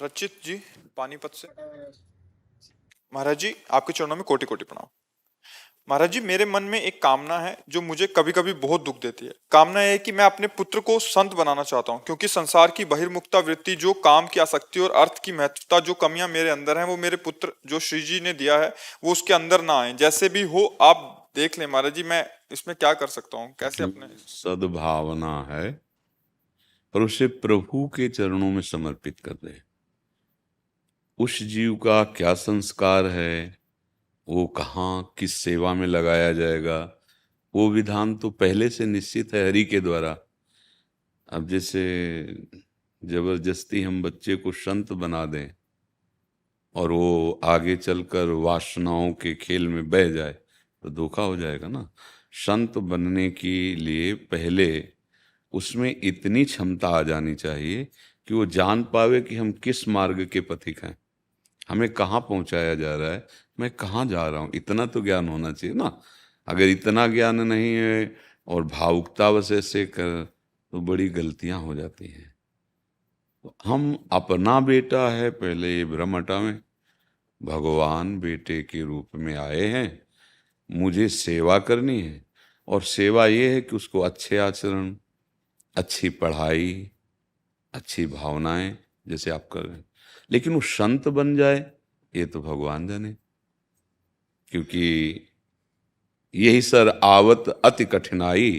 रचित जी, पानीपत से। महाराज जी, आपके चरणों में कोटि कोटि प्रणाम। महाराज जी, मेरे मन में एक कामना है जो मुझे कभी कभी बहुत दुख देती है। कामना यह है कि मैं अपने पुत्र को संत बनाना चाहता हूँ, क्योंकि संसार की बहिर्मुखता वृत्ति, जो काम की आसक्ति और अर्थ की महत्वता, जो कमियां मेरे अंदर हैं, वो मेरे पुत्र जो श्री जी ने दिया है वो उसके अंदर ना आए। जैसे भी हो आप देख लें महाराज जी, मैं इसमें क्या कर सकता हूँ, कैसे जो अपने। सद्भावना है और उसे प्रभु के चरणों में समर्पित कर दे। उस जीव का क्या संस्कार है, वो कहाँ किस सेवा में लगाया जाएगा, वो विधान तो पहले से निश्चित है हरि के द्वारा। अब जैसे जबरदस्ती हम बच्चे को संत बना दें और वो आगे चलकर वासनाओं के खेल में बह जाए तो धोखा हो जाएगा ना। संत बनने के लिए पहले उसमें इतनी क्षमता आ जानी चाहिए कि वो जान पावे कि हम किस मार्ग के पथिक हैं, हमें कहाँ पहुंचाया जा रहा है, मैं कहाँ जा रहा हूँ। इतना तो ज्ञान होना चाहिए ना। अगर इतना ज्ञान नहीं है और भावुकतावश ऐसे कर तो बड़ी गलतियां हो जाती हैं। तो हम अपना बेटा है, पहले ये भ्रम हटावें। भगवान बेटे के रूप में आए हैं, मुझे सेवा करनी है। और सेवा ये है कि उसको अच्छे आचरण, अच्छी पढ़ाई, अच्छी भावनाएं जैसे आप कर रहे हैं। लेकिन वो संत बन जाए ये तो भगवान जाने, क्योंकि यही सर आवत अति कठिनाई,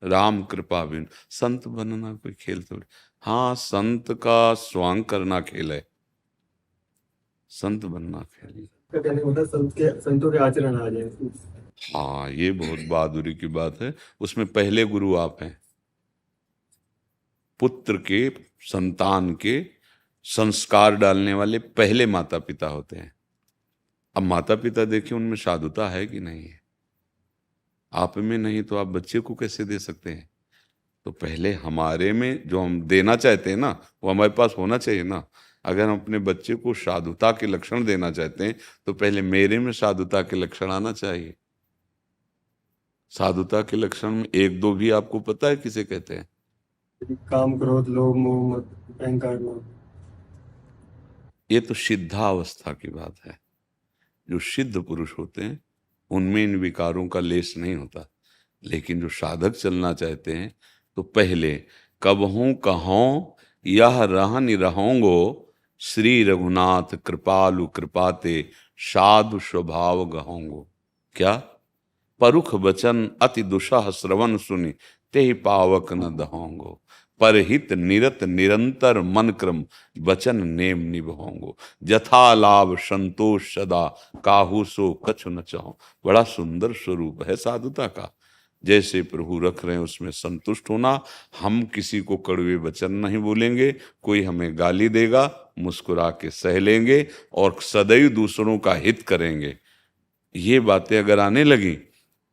राम कृपा बिन। संत बनना कोई खेल थोड़ी। हाँ, संत का स्वांग करना खेल है, संत बनना खेल है। का कहने का मतलब संतों के आचरण आ जाए। हाँ, ये बहुत बहादुरी की बात है। उसमें पहले गुरु आप हैं। पुत्र के, संतान के संस्कार डालने वाले पहले माता पिता होते हैं। अब माता पिता देखिए उनमें साधुता है कि नहीं है। आप में नहीं तो आप बच्चे को कैसे दे सकते हैं। तो पहले हमारे में जो हम देना चाहते हैं ना, वो हमारे पास होना चाहिए ना। अगर हम अपने बच्चे को साधुता के लक्षण देना चाहते हैं तो पहले मेरे में साधुता के लक्षण आना चाहिए। साधुता के लक्षण में एक दो भी आपको पता है किसे कहते हैं? काम, क्रोध, लोभ, मोह, मत, अहंकार, लोभ। ये तो सिद्धावस्था की बात है। जो सिद्ध पुरुष होते हैं उनमें इन विकारों का लेश नहीं होता। लेकिन जो साधक चलना चाहते हैं तो पहले कबहूं कहों यह रहन रहोंगो, श्री रघुनाथ कृपालु कृपाते साधु स्वभाव गहोंगो। क्या? परुख बचन अति दुसह श्रवण सुनि, तेहि पावक न दहोंगो। परहित निरत निरंतर मन क्रम, वचन नेम निभोंगो। जथा लाभ संतोष सदा, काहू सो कछु न चाहो। बड़ा सुंदर स्वरूप है साधुता का। जैसे प्रभु रख रहे हैं उसमें संतुष्ट होना। हम किसी को कड़वे वचन नहीं बोलेंगे, कोई हमें गाली देगा मुस्कुरा के सह लेंगे और सदैव दूसरों का हित करेंगे। ये बातें अगर आने लगी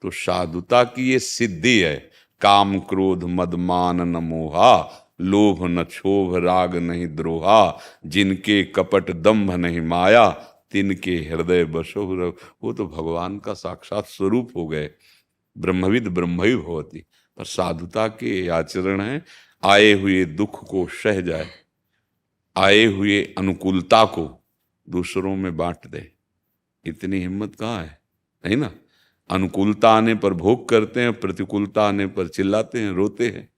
तो साधुता की ये सिद्धि है। काम क्रोध मद मान न मोहा, लोभ न क्षोभ राग नहीं द्रोहा। जिनके कपट दंभ नहीं माया, तिनके हृदय बसो रहो। वो तो भगवान का साक्षात स्वरूप हो गए। ब्रह्मविद ब्रह्मई भवति। पर साधुता के आचरण है, आए हुए दुख को सह जाए, आए हुए अनुकूलता को दूसरों में बांट दे। इतनी हिम्मत कहाँ है? नहीं ना। अनुकूलता आने पर भोग करते हैं, प्रतिकूलता आने पर चिल्लाते हैं, रोते हैं।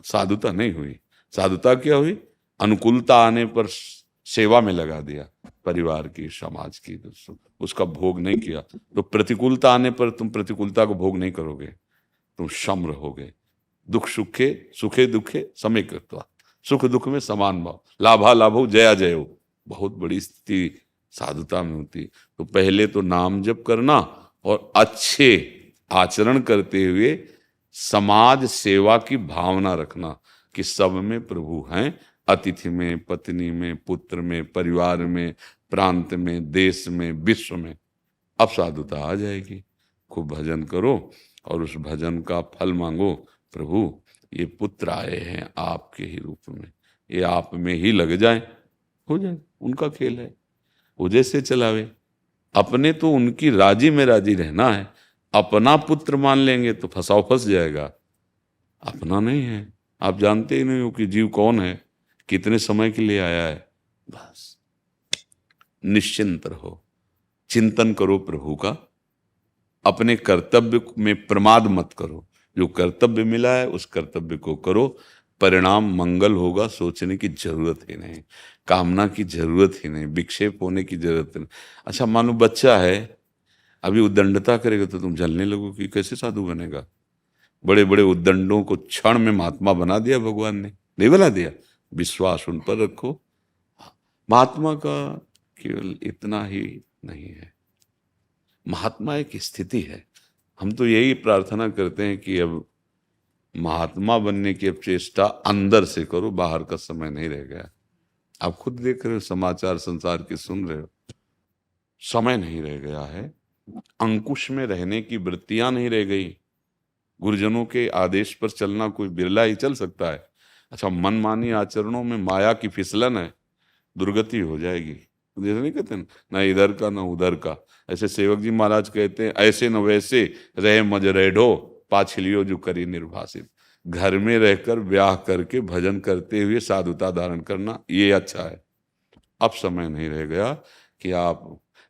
साधुता नहीं हुई। साधुता क्या हुई? अनुकूलता आने पर सेवा में लगा दिया, परिवार की, समाज की, उसका भोग नहीं किया। तो प्रतिकूलता आने पर तुम प्रतिकूलता को भोग नहीं करोगे, तुम सम रहोगे। दुख सुखे सुखे दुखे समय कृत्वा, सुख दुख में समान भाव, लाभा लाभो जया जयो। बहुत बड़ी स्थिति साधुता में होती। तो पहले तो नाम जप करना और अच्छे आचरण करते हुए समाज सेवा की भावना रखना कि सब में प्रभु हैं। अतिथि में, पत्नी में, पुत्र में, परिवार में, प्रांत में, देश में, विश्व में। अब साधुता आ जाएगी। खूब भजन करो और उस भजन का फल मांगो। प्रभु ये पुत्र आए हैं आपके ही रूप में, ये आप में ही लग जाए, हो जाए। उनका खेल है, वो जैसे चलावे। अपने तो उनकी राजी में राजी रहना है। अपना पुत्र मान लेंगे तो फंसाओ फंस जाएगा। अपना नहीं है। आप जानते ही नहीं हो कि जीव कौन है, कितने समय के लिए आया है। बस निश्चिंत रहो, चिंतन करो प्रभु का, अपने कर्तव्य में प्रमाद मत करो। जो कर्तव्य मिला है उस कर्तव्य को करो, परिणाम मंगल होगा, सोचने की जरूरत ही नहीं, कामना की जरूरत ही नहीं, विक्षेप होने की जरूरत नहीं। अच्छा मानो बच्चा है, अभी उद्दंडता करेगा तो तुम जलने लगोगे, कैसे साधु बनेगा? बड़े बड़े उद्दंडों को क्षण में महात्मा बना दिया भगवान ने, नहीं बना दिया? विश्वास उन पर रखो। महात्मा का केवल इतना ही नहीं है, महात्मा एक स्थिति है। हम तो यही प्रार्थना करते हैं कि अब महात्मा बनने की अब चेष्टा अंदर से करो, बाहर का समय नहीं रह गया। आप खुद देख रहे हो, समाचार संसार के सुन रहे हो, समय नहीं रह गया है, अंकुश में रहने की वृत्तियां नहीं रह गई। गुरुजनों के आदेश पर चलना कोई बिरला ही चल सकता है। अच्छा मनमानी आचरणों में माया की फिसलन है, दुर्गति हो जाएगी। जैसे नहीं कहते ना इधर का ना उधर का, ऐसे सेवक जी महाराज कहते हैं, ऐसे न वैसे रहे मजरेडो पाछलियो जो करी निर्भाषित। घर में रहकर ब्याह करके भजन करते हुए साधुता धारण करना ये अच्छा है। अब समय नहीं रह गया कि आप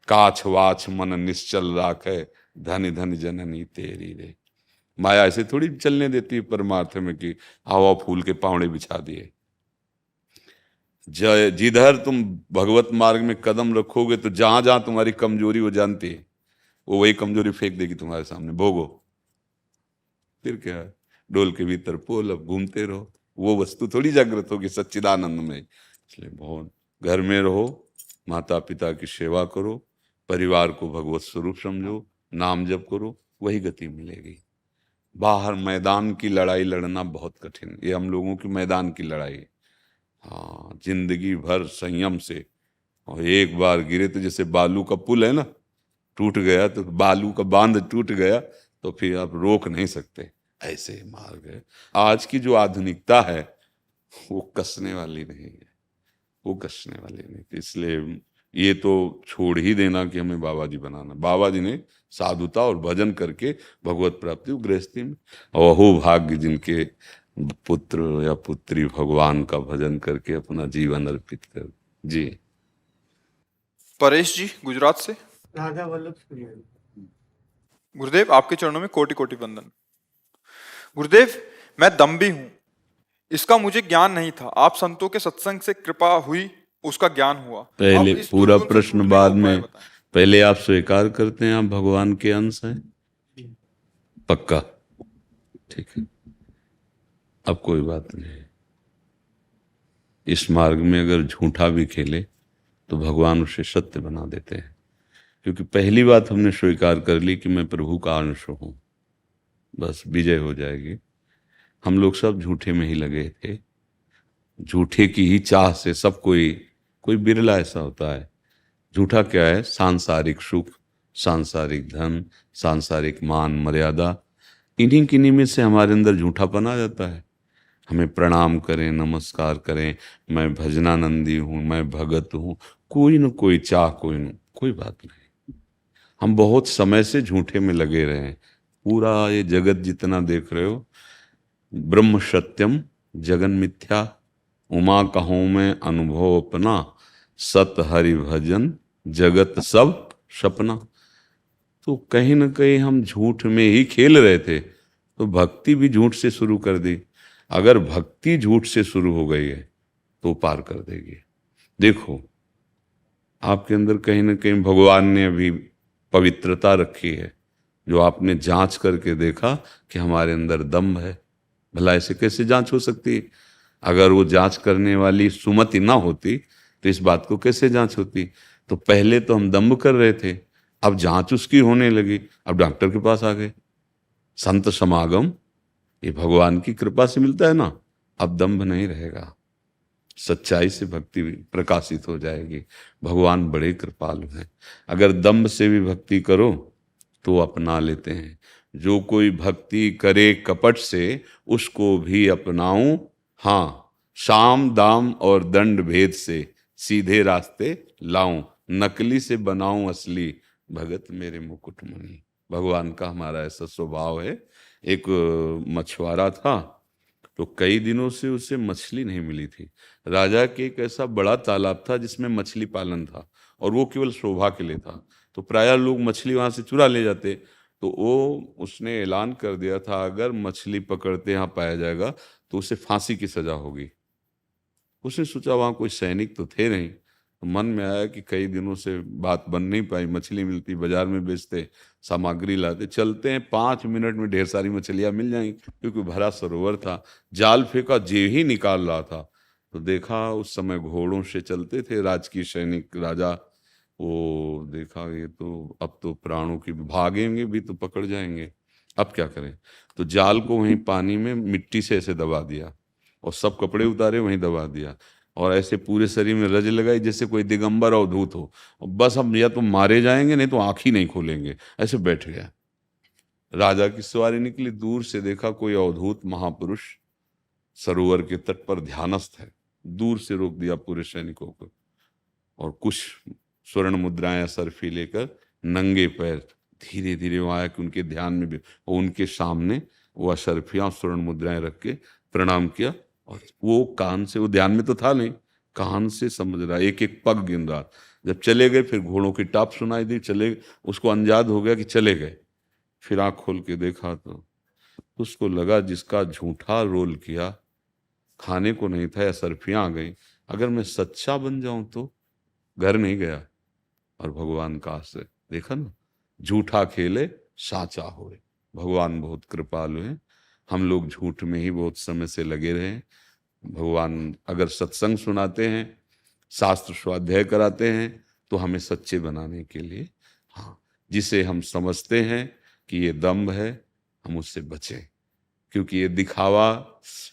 काछ वाछ मन निश्चल राखे, धन धन जननी तेरी रे। माया ऐसे थोड़ी चलने देती है परमार्थ में कि हवा फूल के पावड़े बिछा दिए। जिधर तुम भगवत मार्ग में कदम रखोगे तो जहां जहां तुम्हारी कमजोरी वो जानती है, वो वही कमजोरी फेंक देगी तुम्हारे सामने, भोगो। फिर क्या है, डोल के भीतर पोल, अब घूमते रहो, वो वस्तु थोड़ी जागृत होगी सच्चिदानंद में। इसलिए बहुत घर में रहो, माता पिता की सेवा करो, परिवार को भगवत स्वरूप समझो, नाम जप करो, वही गति मिलेगी। बाहर मैदान की लड़ाई लड़ना बहुत कठिन, ये हम लोगों की मैदान की लड़ाई। हाँ, जिंदगी भर संयम से, और एक बार गिरे तो जैसे बालू का पुल है ना, टूट गया तो बालू का बांध टूट गया तो फिर आप रोक नहीं सकते, ऐसे मार्ग है। आज की जो आधुनिकता है वो कसने वाली नहीं है, वो कसने वाली नहीं। इसलिए ये तो छोड़ ही देना कि हमें बाबा जी बनाना। बाबा जी ने साधुता और भजन करके भगवत प्राप्ति गृहस्थी में, और अहो भाग्य जिनके पुत्र या पुत्री भगवान का भजन करके अपना जीवन अर्पित कर। जी परेश जी गुजरात से। राधा वल्लभ सूर्य। गुरुदेव आपके चरणों में कोटि कोटि वंदन। गुरुदेव मैं दम्भी हूं, इसका मुझे ज्ञान नहीं था, आप संतों के सत्संग से कृपा हुई, उसका ज्ञान हुआ। पहले अब इस पूरा दुर्गुण से प्रश्न छूटने बाद का उपाय में, बताएं। पहले आप स्वीकार करते हैं आप भगवान के अंश हैं? पक्का? ठीक है, अब कोई बात नहीं। इस मार्ग में अगर झूठा भी खेले तो भगवान उसे सत्य बना देते हैं, क्योंकि पहली बात हमने स्वीकार कर ली कि मैं प्रभु का अंश हूं, बस विजय हो जाएगी। हम लोग सब झूठे में ही लगे थे, झूठे की ही चाह से सब कोई बिरला ऐसा होता है। झूठा क्या है? सांसारिक सुख, सांसारिक धन, सांसारिक मान मर्यादा, इन्हीं किन्हीं में से हमारे अंदर झूठापन आ जाता है। हमें प्रणाम करें, नमस्कार करें, मैं भजनानंदी हूँ, मैं भगत हूँ, कोई न कोई चाह, कोई बात नहीं। हम बहुत समय से झूठे में लगे रहे हैं। पूरा ये जगत जितना देख रहे हो, ब्रह्म सत्यम जगन मिथ्या, उमा कहूँ मैं अनुभव अपना, सत हरि भजन जगत सब सपना। तो कहीं ना कहीं हम झूठ में ही खेल रहे थे, तो भक्ति भी झूठ से शुरू कर दी। अगर भक्ति झूठ से शुरू हो गई है तो पार कर देगी। देखो आपके अंदर कहीं ना कहीं भगवान ने अभी पवित्रता रखी है, जो आपने जांच करके देखा कि हमारे अंदर दम्भ है। भला ऐसे कैसे जांच हो सकती है? अगर वो जांच करने वाली सुमति ना होती तो इस बात को कैसे जांच होती? तो पहले तो हम दम्भ कर रहे थे, अब जांच उसकी होने लगी, अब डॉक्टर के पास आ गए। संत समागम ये भगवान की कृपा से मिलता है ना, अब दम्भ नहीं रहेगा, सच्चाई से भक्ति प्रकाशित हो जाएगी। भगवान बड़े कृपालु हैं। अगर दम्भ से भी भक्ति करो तो अपना लेते हैं। जो कोई भक्ति करे कपट से, उसको भी अपनाऊं, हाँ शाम दाम और दंड भेद से, सीधे रास्ते लाऊं, नकली से बनाऊं असली, भगत मेरे मुकुटमणि। भगवान का हमारा ऐसा स्वभाव है। एक मछुआरा था, तो कई दिनों से उसे मछली नहीं मिली थी। राजा के एक ऐसा बड़ा तालाब था जिसमें मछली पालन था, और वो केवल शोभा के लिए था, तो प्रायः लोग मछली वहां से चुरा ले जाते। तो वो उसने ऐलान कर दिया था, अगर मछली पकड़ते यहाँ पाया जाएगा तो उसे फांसी की सजा होगी। उसने सोचा वहां कोई सैनिक तो थे नहीं, तो मन में आया कि कई दिनों से बात बन नहीं पाई, मछली मिलती बाजार में बेचते, सामग्री लाते, चलते हैं 5 मिनट में ढेर सारी मछलियां मिल जाएंगी, क्योंकि भरा सरोवर था। जाल फेंका, जे ही निकाल रहा था तो देखा, उस समय घोड़ों से चलते थे राजकीय सैनिक राजा, वो देखा ये तो अब तो प्राणों की, भागेंगे भी तो पकड़ जाएंगे, अब क्या करें। तो जाल को वहीं पानी में मिट्टी से ऐसे दबा दिया, और सब कपड़े उतारे वहीं दबा दिया, और ऐसे पूरे शरीर में रज लगाई जैसे कोई दिगंबर अवधूत हो, और बस हम या तो मारे जाएंगे नहीं तो आंख ही नहीं खोलेंगे, ऐसे बैठ गया। राजा की सवारी निकली, दूर से देखा कोई अवधूत महापुरुष सरोवर के तट पर ध्यानस्थ है, दूर से रोक दिया पूरे सैनिकों को, और कुछ स्वर्ण मुद्राएं असरफी लेकर नंगे पैर धीरे धीरे वहां आया कि उनके ध्यान में भी, और उनके सामने वो असरफियां स्वर्ण मुद्राएं रख के प्रणाम किया, और वो कान से, वो ध्यान में तो था नहीं, कान से समझ रहा, एक एक पग गिन रहा। जब चले गए फिर घोड़ों की टाप सुनाई दी, चले, उसको अंदाज हो गया कि चले गए। फिर आंख खोल के देखा तो उसको लगा जिसका झूठा रोल किया खाने को नहीं था, या सरफियां आ गई, अगर मैं सच्चा बन जाऊं तो घर नहीं गया। और भगवान का आश्रय देखा ना, झूठा खेले साचा होए। भगवान बहुत कृपालु हैं, हम लोग झूठ में ही बहुत समय से लगे रहे। भगवान अगर सत्संग सुनाते हैं, शास्त्र स्वाध्याय कराते हैं, तो हमें सच्चे बनाने के लिए, हाँ, जिसे हम समझते हैं कि ये दम्भ है, हम उससे बचें, क्योंकि ये दिखावा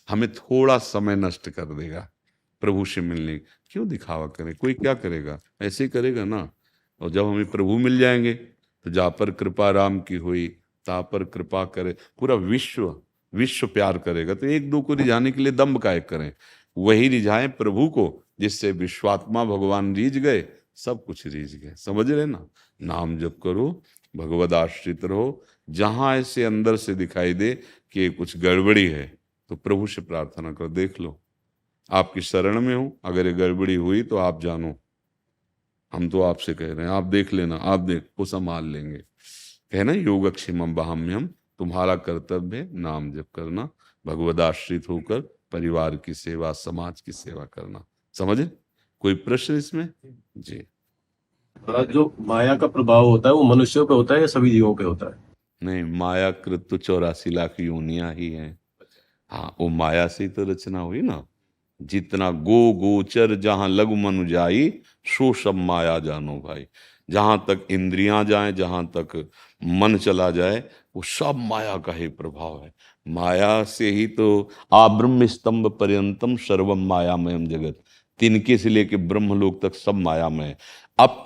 हमें थोड़ा समय नष्ट कर देगा प्रभु से मिलने। क्यों दिखावा करें, कोई क्या करेगा, ऐसे ही करेगा ना। और जब हमें प्रभु मिल जाएंगे तो जा पर कृपा राम की हुई, ता पर कृपा करे, पूरा विश्व प्यार करेगा। तो एक दो को रिझाने के लिए दम्भ काहे करें, वही रिझाएं प्रभु को, जिससे विश्वात्मा भगवान रीझ गए, सब कुछ रीझ गए। समझ रहे ना, नाम जप करो, भगवद आश्रित रहो, जहां ऐसे अंदर से दिखाई दे कि कुछ गड़बड़ी है तो प्रभु से प्रार्थना कर, देख लो आपकी शरण में हूं, अगर ये गड़बड़ी हुई तो आप जानो, हम तो आपसे कह रहे हैं, आप देख लेना, आप देख, वो संभाल लेंगे। कहना योगक्षेमम वहाम्यहम्, तुम्हारा कर्तव्य है नाम जप करना, भगवदाश्रित होकर परिवार की सेवा, समाज की सेवा करना। समझे, कोई प्रश्न इसमें? जी। जो माया का प्रभाव होता है वो मनुष्यों पे होता है या सभी जीवों पे होता है? नहीं, माया कृत तो 84 लाख योनियां ही हैं। हाँ, वो माया से ही तो रचना हुई ना। जितना गो गोचर जहां लघु मनु जाई, सो सब माया जानो भाई। जहां तक इंद्रियां जाएं, जहां तक मन चला जाए, वो सब माया का ही प्रभाव है। माया से ही तो आब्रह्म स्तंभ पर्यंतम सर्वम मायामयम जगत, तिनके से लेके ब्रह्मलोक तक सब मायामय। अब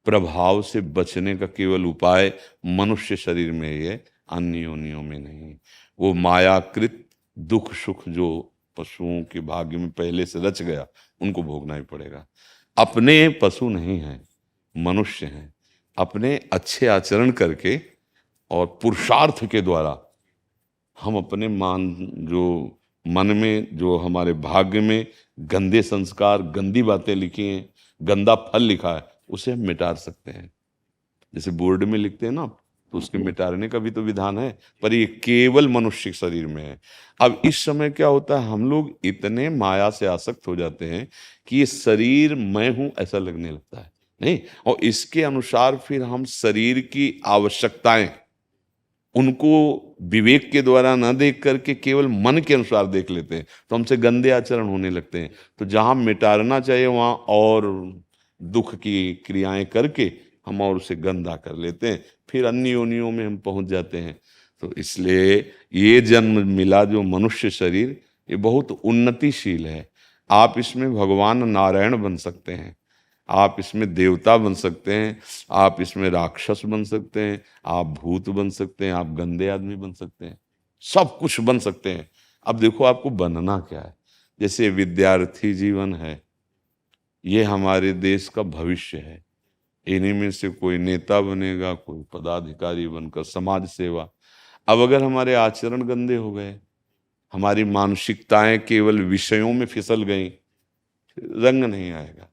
प्रभाव से बचने का केवल उपाय मनुष्य शरीर में ही है, अन्य योनियों में नहीं। वो मायाकृत दुख सुख जो पशुओं के भाग्य में पहले से रच गया, उनको भोगना ही पड़ेगा। अपने पशु नहीं हैं, मनुष्य हैं। अपने अच्छे आचरण करके और पुरुषार्थ के द्वारा हम अपने मन में, जो हमारे भाग्य में गंदे संस्कार, गंदी बातें लिखी हैं, गंदा फल लिखा है, उसे हम मिटा सकते हैं। जैसे बोर्ड में लिखते हैं ना, तो उसके मिटाने का भी तो विधान है, पर ये केवल मनुष्य शरीर में है। अब इस समय क्या होता है, हम लोग इतने माया से आसक्त हो जाते हैं कि ये शरीर मैं हूं ऐसा लगने लगता है, नहीं, और इसके अनुसार फिर हम शरीर की आवश्यकताएं, उनको विवेक के द्वारा न देख करके केवल मन के अनुसार देख लेते हैं, तो हमसे गंदे आचरण होने लगते हैं। तो जहां मिटाना चाहिए वहां और दुख की क्रियाएं करके हम और उसे गंदा कर लेते हैं, फिर अन्य योनियों में हम पहुंच जाते हैं। तो इसलिए ये जन्म मिला जो मनुष्य शरीर, ये बहुत उन्नतिशील है। आप इसमें भगवान नारायण बन सकते हैं, आप इसमें देवता बन सकते हैं, आप इसमें राक्षस बन सकते हैं, आप भूत बन सकते हैं, आप गंदे आदमी बन सकते हैं, सब कुछ बन सकते हैं। अब देखो आपको बनना क्या है। जैसे विद्यार्थी जीवन है, ये हमारे देश का भविष्य है। इन्हीं में से कोई नेता बनेगा, कोई पदाधिकारी बनकर समाज सेवा। अब अगर हमारे आचरण गंदे हो गए हमारी मानसिकताएं केवल विषयों में फिसल गई, रंग नहीं आएगा।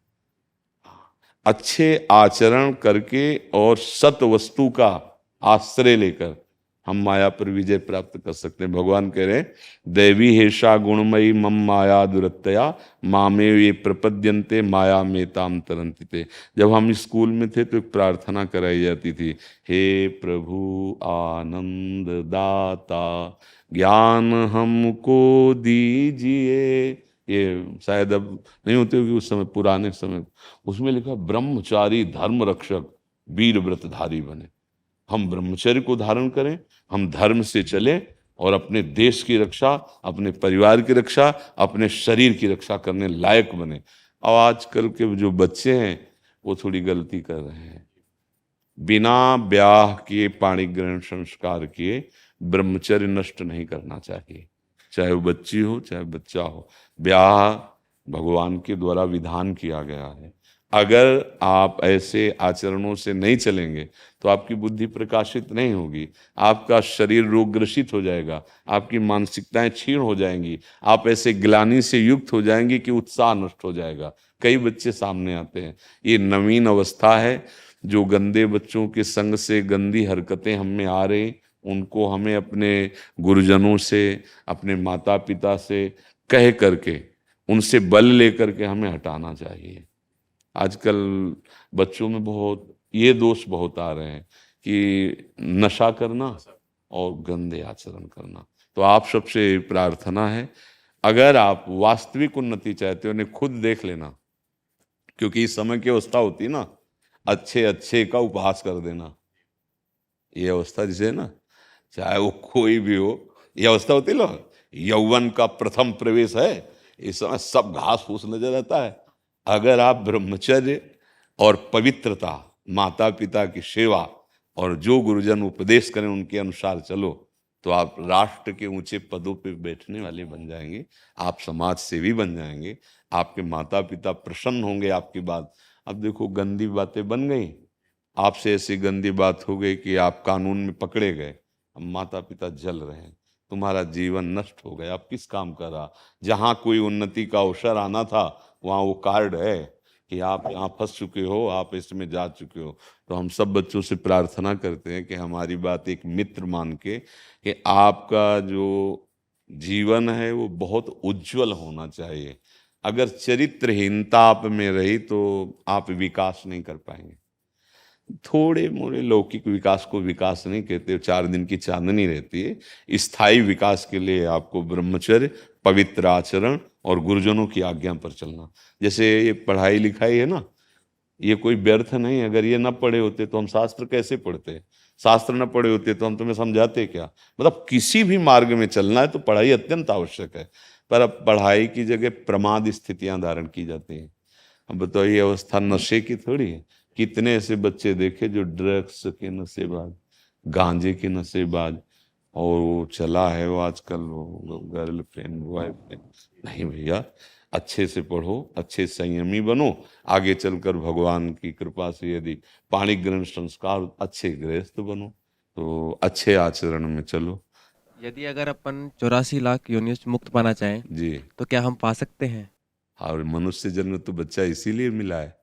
अच्छे आचरण करके और सत वस्तु का आश्रय लेकर हम माया पर विजय प्राप्त कर सकते हैं। भगवान कह रहे हैं, दैवी हेषा गुणमयी मम माया दुरत्यया मामे ये प्रपद्यन्ते माया में ताम तरन्ति ते। जब हम स्कूल में थे तो एक प्रार्थना कराई जाती थी, हे प्रभु आनंद दाता ज्ञान हमको दीजिए। ये शायद अब नहीं होते होगी, उस समय पुराने समय उसमें लिखा ब्रह्मचारी धर्म रक्षक वीर व्रतधारी बने। हम ब्रह्मचर्य को धारण करें, हम धर्म से चलें और अपने देश की रक्षा, अपने परिवार की रक्षा, अपने शरीर की रक्षा करने लायक बने। और आजकल के जो बच्चे हैं वो थोड़ी गलती कर रहे हैं। बिना ब्याह किए पाणी ग्रहण संस्कार किए ब्रह्मचर्य नष्ट नहीं करना चाहिए, चाहे वो बच्ची हो चाहे बच्चा हो। ब्याह भगवान के द्वारा विधान किया गया है। अगर आप ऐसे आचरणों से नहीं चलेंगे तो आपकी बुद्धि प्रकाशित नहीं होगी, आपका शरीर रोगग्रसित हो जाएगा, आपकी मानसिकताएं क्षीण हो जाएंगी, आप ऐसे ग्लानि से युक्त हो जाएंगे कि उत्साह नष्ट हो जाएगा। कई बच्चे सामने आते हैं, ये नवीन अवस्था है। जो गंदे बच्चों के संग से गंदी हरकतें हम में आ रही, उनको हमें अपने गुरुजनों से, अपने माता पिता से कह करके, उनसे बल लेकर के हमें हटाना चाहिए। आजकल बच्चों में बहुत ये दोष बहुत आ रहे हैं कि नशा करना और गंदे आचरण करना। तो आप सबसे प्रार्थना है, अगर आप वास्तविक उन्नति चाहते हो, उन्हें खुद देख लेना, क्योंकि इस समय की अवस्था होती है ना, अच्छे अच्छे का उपहास कर देना। ये अवस्था जिसे ना, चाहे वो कोई भी हो, ये अवस्था होती है ना, यौवन का प्रथम प्रवेश है, इस समय सब घास फूस नजर आता है। अगर आप ब्रह्मचर्य और पवित्रता, माता पिता की सेवा और जो गुरुजन उपदेश करें उनके अनुसार चलो, तो आप राष्ट्र के ऊंचे पदों पे बैठने वाले बन जाएंगे, आप समाज सेवी बन जाएंगे, आपके माता पिता प्रसन्न होंगे आपकी बात। अब देखो गंदी बातें बन गई, आपसे ऐसी गंदी बात हो गई कि आप कानून में पकड़े गए, अब माता पिता जल रहे हैं, तुम्हारा जीवन नष्ट हो गया, अब किस काम का रहा। जहाँ कोई उन्नति का अवसर आना था वहाँ वो कार्ड है कि आप यहाँ फंस चुके हो, आप इसमें जा चुके हो। तो हम सब बच्चों से प्रार्थना करते हैं कि हमारी बात एक मित्र मान के कि आपका जो जीवन है वो बहुत उज्जवल होना चाहिए। अगर चरित्रहीनता आप में रही तो आप विकास नहीं कर पाएंगे। थोड़े मोड़े लौकिक विकास को विकास नहीं कहते, 4 दिन की चांदनी रहती है। स्थायी विकास के लिए आपको ब्रह्मचर्य, पवित्र आचरण और गुरुजनों की आज्ञा पर चलना। जैसे ये पढ़ाई लिखाई है ना, ये कोई व्यर्थ नहीं। अगर ये ना पढ़े होते तो हम शास्त्र कैसे पढ़ते, शास्त्र न पढ़े होते तो हम तुम्हें समझाते क्या। मतलब किसी भी मार्ग में चलना है तो पढ़ाई अत्यंत आवश्यक है, पर अब पढ़ाई की जगह प्रमाद स्थितियां धारण की जाती हैं। अब बताओ, ये अवस्था नशे की थोड़ी है। कितने ऐसे बच्चे देखे जो ड्रग्स के नशेबाज, गांजे के नशेबाज, और वो चला है वो आजकल वो गर्लफ्रेंड बॉयफ्रेंड। नहीं भैया, अच्छे से पढ़ो, अच्छे संयमी बनो, आगे चलकर भगवान की कृपा से यदि पाणी ग्रहण संस्कार, अच्छे गृहस्थ बनो, तो अच्छे आचरण में चलो। यदि अगर अपन 84 लाख योनियों से मुक्त पाना चाहें जी, तो क्या हम पा सकते हैं? और मनुष्य जन्म तो बच्चा इसीलिए मिला है।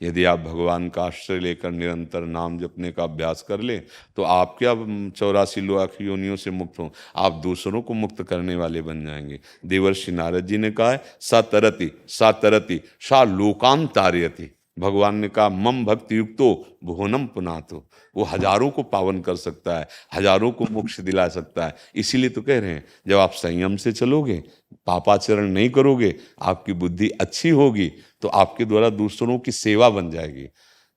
यदि आप भगवान का आश्रय लेकर निरंतर नाम जपने का अभ्यास कर ले तो आप क्या 84 लाख योनियों से मुक्त हो, आप दूसरों को मुक्त करने वाले बन जाएंगे। देवर्षि नारद जी ने कहा है, सा तरति सा लोकान तारयति। भगवान ने कहा, मम भक्ति युक्तो भुवनम पुनातो। वो हजारों को पावन कर सकता है, हजारों को मोक्ष दिला सकता है। इसीलिए तो कह रहे हैं, जब आप संयम से चलोगे, पापाचरण नहीं करोगे, आपकी बुद्धि अच्छी होगी, तो आपके द्वारा दूसरों की सेवा बन जाएगी।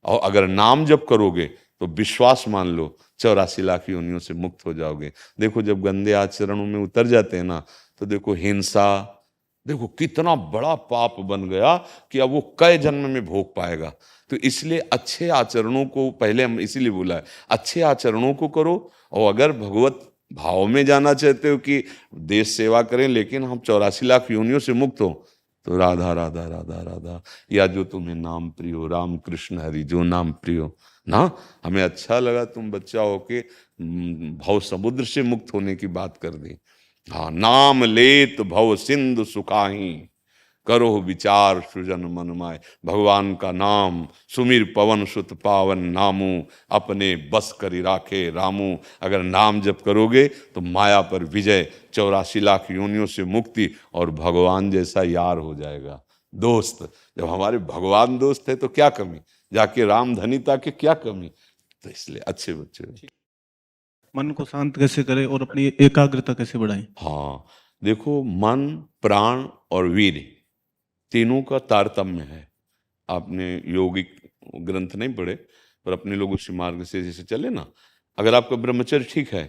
और अगर नाम जप करोगे तो विश्वास मान लो 84 लाख योनियों से मुक्त हो जाओगे। देखो, जब गंदे आचरणों में उतर जाते हैं ना, तो देखो हिंसा, देखो कितना बड़ा पाप बन गया कि अब वो कई जन्म में भोग पाएगा। तो इसलिए अच्छे आचरणों को पहले हम इसीलिए बोला है, अच्छे आचरणों को करो। और अगर भगवत भाव में जाना चाहते हो कि देश सेवा करें लेकिन हम 84 लाख योनियों से मुक्त हो, तो राधा राधा राधा राधा, या जो तुम्हें नाम प्रिय हो, राम कृष्ण हरि जो नाम प्रिय हो ना। हमें अच्छा लगा तुम बच्चा हो के भाव समुद्र से मुक्त होने की बात कर दी। हाँ, नाम लेत भव सिंधु सुखाही, करो विचार सृजन मन माय। भगवान का नाम सुमिर पवन सुत पावन नामू, अपने बस करी राखे रामू। अगर नाम जप करोगे तो माया पर विजय, 84 लाख योनियों से मुक्ति और भगवान जैसा यार हो जाएगा, दोस्त। जब हमारे भगवान दोस्त है तो क्या कमी, जाके राम धनिता के क्या कमी। तो इसलिए अच्छे बच्चे, मन को शांत कैसे करें और अपनी एकाग्रता कैसे बढ़ाएं? हाँ देखो, मन प्राण और वीर तीनों का तारतम्य है। आपने योगिक ग्रंथ नहीं पढ़े, पर अपने लोग उसी मार्ग से जैसे चले ना, अगर आपका ब्रह्मचर्य ठीक है,